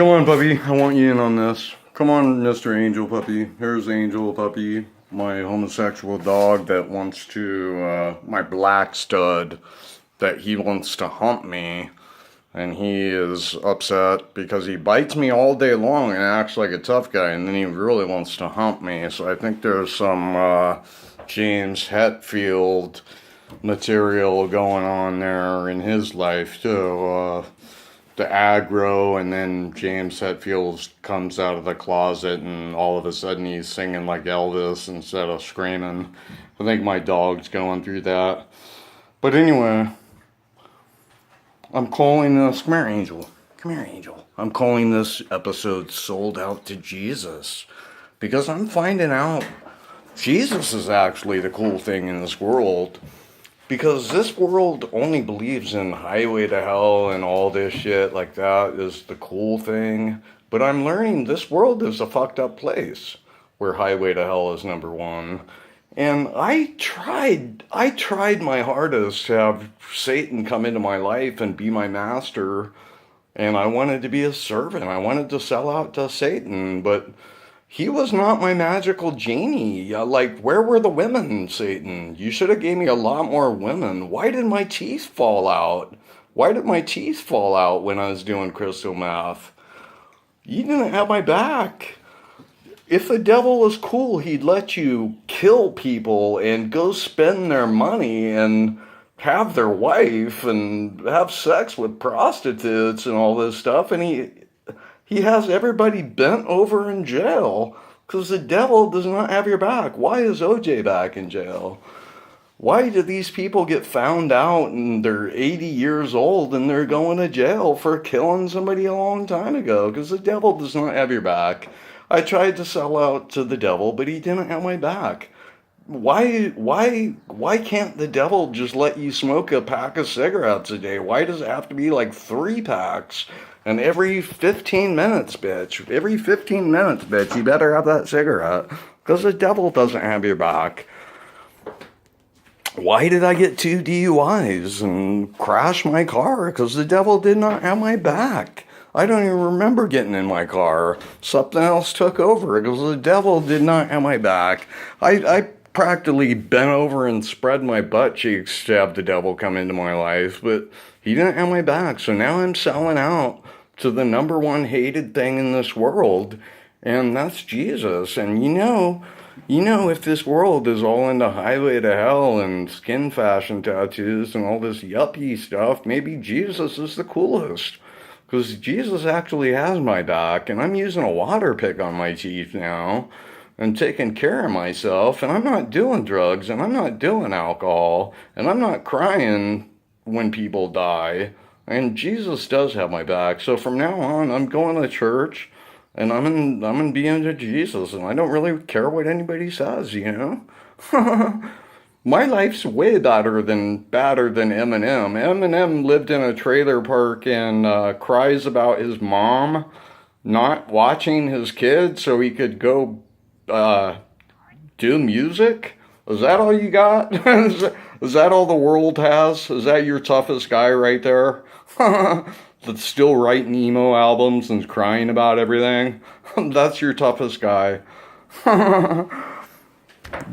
Come on, puppy. I want you in on this. Come on, Mr. Angel Puppy. Here's Angel Puppy, my homosexual dog that wants to, my black stud, that he wants to hump me. And he is upset because he bites me all day long and acts like a tough guy, and then he really wants to hump me. So I think there's some James Hetfield material going on there in his life too. The aggro, and then James Hetfield comes out of the closet and all of a sudden he's singing like Elvis instead of screaming. I think my dog's going through that. But anyway, I'm calling this, come here, Angel. Come here, Angel. I'm calling this episode Sold Out to Jesus, because I'm finding out Jesus is actually the cool thing in this world. Because this world only believes in highway to hell and all this shit like that is the cool thing. But I'm learning this world is a fucked up place where highway to hell is number one. And I tried my hardest to have Satan come into my life and be my master. And I wanted to be a servant. I wanted to sell out to Satan, but he was not my magical genie. Like, where were the women, Satan? You should have gave me a lot more women. Why did my teeth fall out? Why did my teeth fall out when I was doing crystal meth? You didn't have my back. If the devil was cool, he'd let you kill people and go spend their money and have their wife and have sex with prostitutes and all this stuff, and he has everybody bent over in jail because the devil does not have your back. Why is OJ back in jail? Why do these people get found out and they're 80 years old and they're going to jail for killing somebody a long time ago? Because the devil does not have your back. I tried to sell out to the devil, but he didn't have my back. Why can't the devil just let you smoke a pack of cigarettes a day? Why does it have to be like 3 packs? And every 15 minutes, bitch, you better have that cigarette. Because the devil doesn't have your back. Why did I get 2 DUIs and crash my car? Because the devil did not have my back. I don't even remember getting in my car. Something else took over because the devil did not have my back. I practically bent over and spread my butt cheeks to have the devil come into my life, but he didn't have my back. So now I'm selling out to the number one hated thing in this world, and that's Jesus. And you know, if this world is all into highway to hell and skin fashion tattoos and all this yuppie stuff, maybe Jesus is the coolest. Because Jesus actually has my back, and I'm using a water pick on my teeth now, and taking care of myself, and I'm not doing drugs, and I'm not doing alcohol, and I'm not crying when people die, and Jesus does have my back. So from now on, I'm going to church, and I'm gonna be into Jesus, and I don't really care what anybody says, you know? My life's way better than Eminem. Eminem lived in a trailer park and cries about his mom not watching his kids so he could go do music. Is that all you got? Is that all the world has? Is that your toughest guy right there? That's still writing emo albums and crying about everything? That's your toughest guy.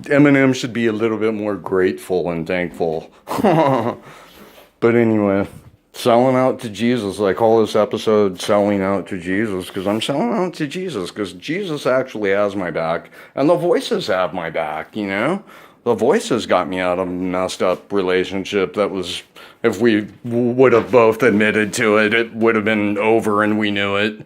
Eminem should be a little bit more grateful and thankful. But anyway, selling out to Jesus. I call this episode Selling Out to Jesus because I'm selling out to Jesus because Jesus actually has my back and the voices have my back, you know? The voices got me out of a messed up relationship that was, if we would have both admitted to it, it would have been over and we knew it.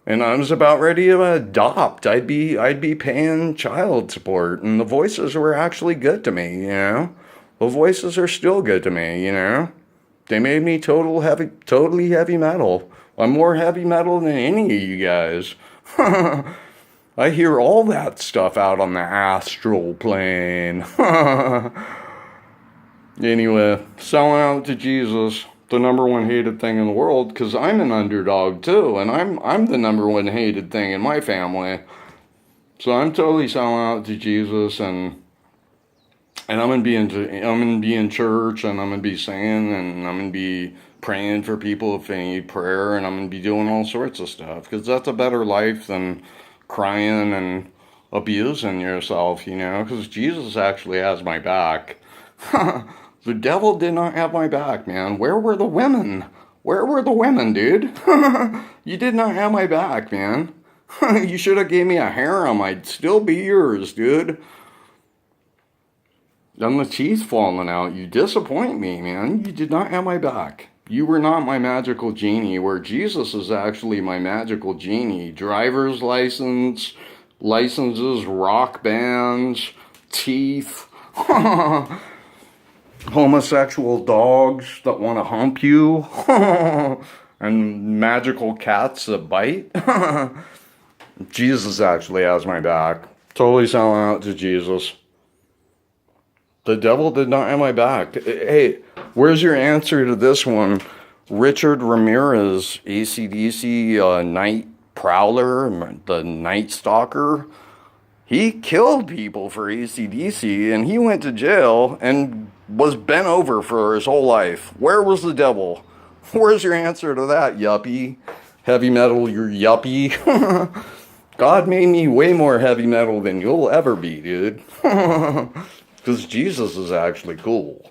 And I was about ready to adopt. I'd be paying child support, and the voices were actually good to me, you know? The voices are still good to me, you know? They made me totally heavy metal. I'm more heavy metal than any of you guys. I hear all that stuff out on the astral plane. Anyway, selling out to Jesus. The number one hated thing in the world, because I'm an underdog too, and I'm the number one hated thing in my family. So I'm totally selling out to Jesus, and I'm gonna be in church, and I'm gonna be singing, and I'm gonna be praying for people if they need prayer, and I'm going to be doing all sorts of stuff, because that's a better life than crying and abusing yourself, you know, because Jesus actually has my back. The devil did not have my back, man. Where were the women? Where were the women, dude? You did not have my back, man. You should have gave me a harem. I'd still be yours, dude. Then the teeth falling out. You disappoint me, man. You did not have my back. You were not my magical genie, where Jesus is actually my magical genie. Driver's license, licenses, rock bands, teeth, homosexual dogs that want to hump you, and magical cats that bite. Jesus actually has my back. Totally selling out to Jesus. The devil did not have my back. Hey, where's your answer to this one? Richard Ramirez, AC/DC Night Prowler, the Night Stalker. He killed people for AC/DC, and he went to jail and was bent over for his whole life. Where was the devil? Where's your answer to that, yuppie? Heavy metal, you're yuppie. God made me way more heavy metal than you'll ever be, dude. Because Jesus is actually cool.